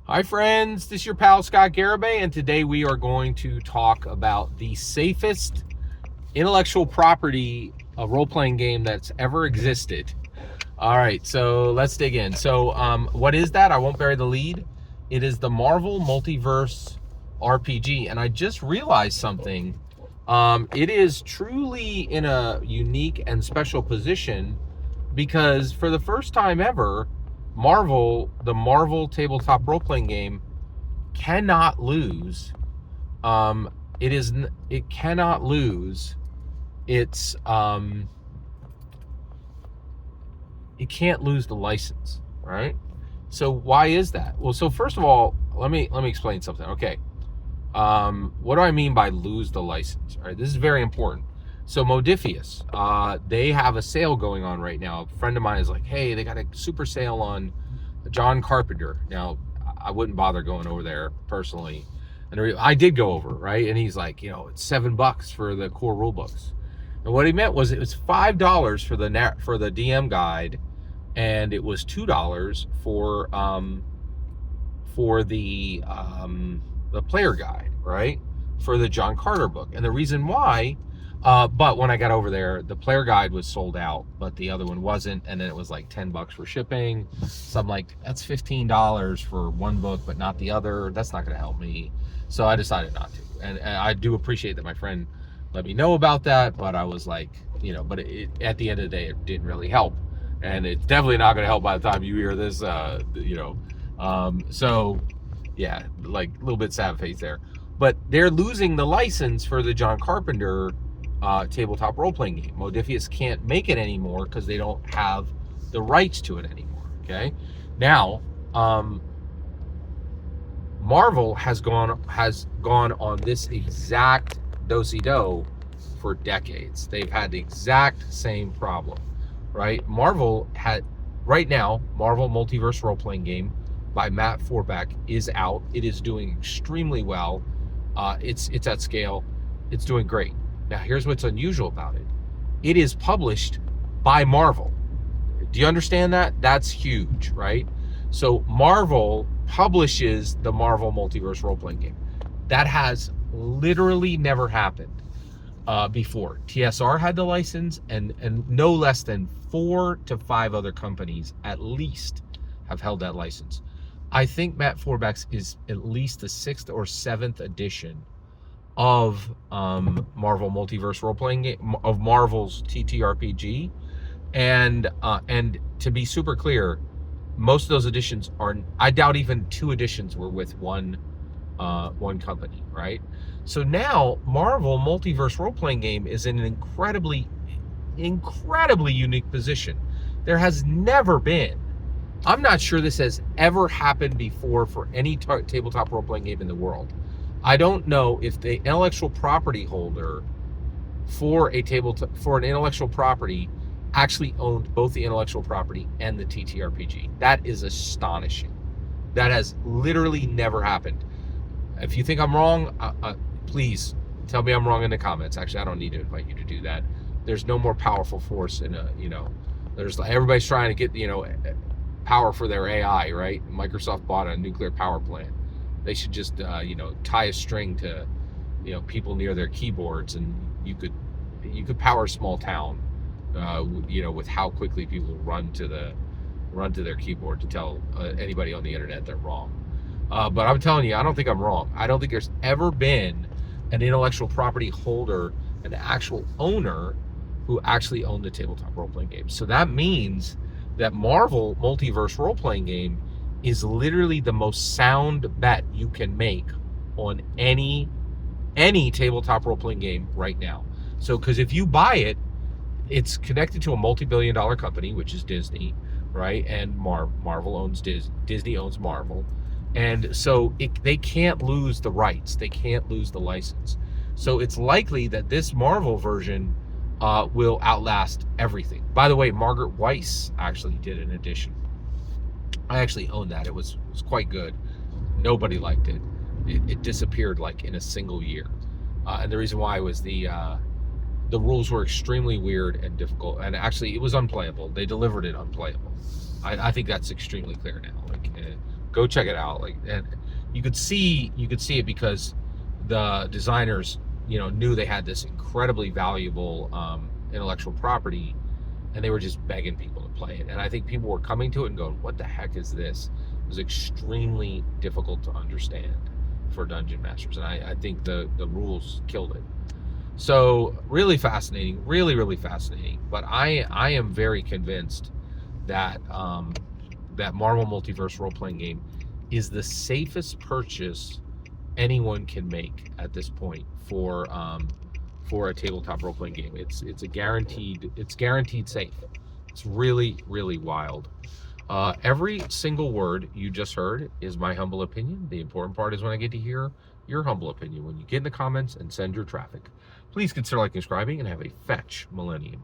Hi friends, this is your pal Scott Garibay, and today we are going to talk about the safest intellectual property role-playing game that's ever existed. All right, so let's dig in. So what is that? I won't bury the lead. It is the Marvel Multiverse RPG, and I just realized something. It is truly in a unique and special position because for the first time ever, the Marvel tabletop role-playing game cannot lose. It cannot lose. It's it can't lose the license, right? So why is that? Well, so first of all, let me explain something. Okay, what do I mean by lose the license? All right, this is very important. So Modifius, they have a sale going on right now. A friend of mine is like, hey, they got a super sale on John Carpenter. Now, I wouldn't bother going over there personally. And I did go over, right? And he's like, it's $7 for the core rule books. And what he meant was it was $5 for the DM guide, and it was $2 for the player guide, right? For the John Carter book. And the reason why, but when I got over there, the player guide was sold out, but the other one wasn't. And then it was like $10 for shipping. So I'm like, that's $15 for one book, but not the other. That's not going to help me. So I decided not to. And I do appreciate that my friend let me know about that, but I was like, but at the end of the day, it didn't really help. And it's definitely not going to help by the time you hear this, so yeah, like a little bit sad face there. But they're losing the license for the John Carpenter tabletop role-playing game. Modifius can't make it anymore because they don't have the rights to it anymore. Okay, now Marvel has gone on this exact do-si-do for decades. They've had the exact same problem, right? Marvel Multiverse Role-Playing Game by Matt Forbeck is out. It is doing extremely well. It's at scale. It's doing great. Now, here's what's unusual about it. It is published by Marvel. Do you understand that? That's huge, right? So Marvel publishes the Marvel Multiverse Role-Playing Game. That has literally never happened before. TSR had the license, and no less than 4 to 5 other companies at least have held that license. I think Matt Forbeck's is at least the 6th or 7th edition of Marvel Multiverse Role-Playing Game, of Marvel's TTRPG, and to be super clear, most of those editions are, I doubt even 2 editions were with one company, right? So now Marvel Multiverse Role-Playing Game is in an incredibly unique position. There has never been, I'm not sure this has ever happened before for any tabletop role-playing game in the world. I don't know if the intellectual property holder for an intellectual property actually owned both the intellectual property and the TTRPG. That is astonishing. That has literally never happened. If you think I'm wrong, please tell me I'm wrong in the comments. Actually, I don't need to invite you to do that. There's no more powerful force in there's everybody's trying to get, power for their AI, right? Microsoft bought a nuclear power plant. They should just, tie a string to, people near their keyboards, and you could power a small town, with how quickly people run to their keyboard to tell anybody on the internet they're wrong. But I'm telling you, I don't think I'm wrong. I don't think there's ever been an intellectual property holder, an actual owner who actually owned the tabletop role-playing game. So that means that Marvel Multiverse Role-Playing Game is literally the most sound bet you can make on any tabletop role-playing game right now. So, because if you buy it, it's connected to a multi-billion-dollar company, which is Disney, right? And Marvel owns Disney owns Marvel. And so they can't lose the rights. They can't lose the license. So it's likely that this Marvel version will outlast everything. By the way, Margaret Weiss actually did an edition. I actually own that. It was quite good. Nobody liked it. It disappeared like in a single year. And the reason why was the rules were extremely weird and difficult. And actually, it was unplayable. They delivered it unplayable. I think that's extremely clear now. Go check it out. Like, and you could see it because the designers, you know, knew they had this incredibly valuable intellectual property, and they were just begging people to play it. And I think people were coming to it and going, "What the heck is this?" It was extremely difficult to understand for dungeon masters, and I think the rules killed it. So really fascinating, really fascinating. But I am very convinced that that Marvel Multiverse role-playing game is the safest purchase anyone can make at this point for a tabletop role-playing game. It's guaranteed safe. It's really wild. Every single word you just heard is my humble opinion. The important part is when I get to hear your humble opinion. When you get in the comments and send your traffic. Please consider liking, subscribing, and have a fetch millennium.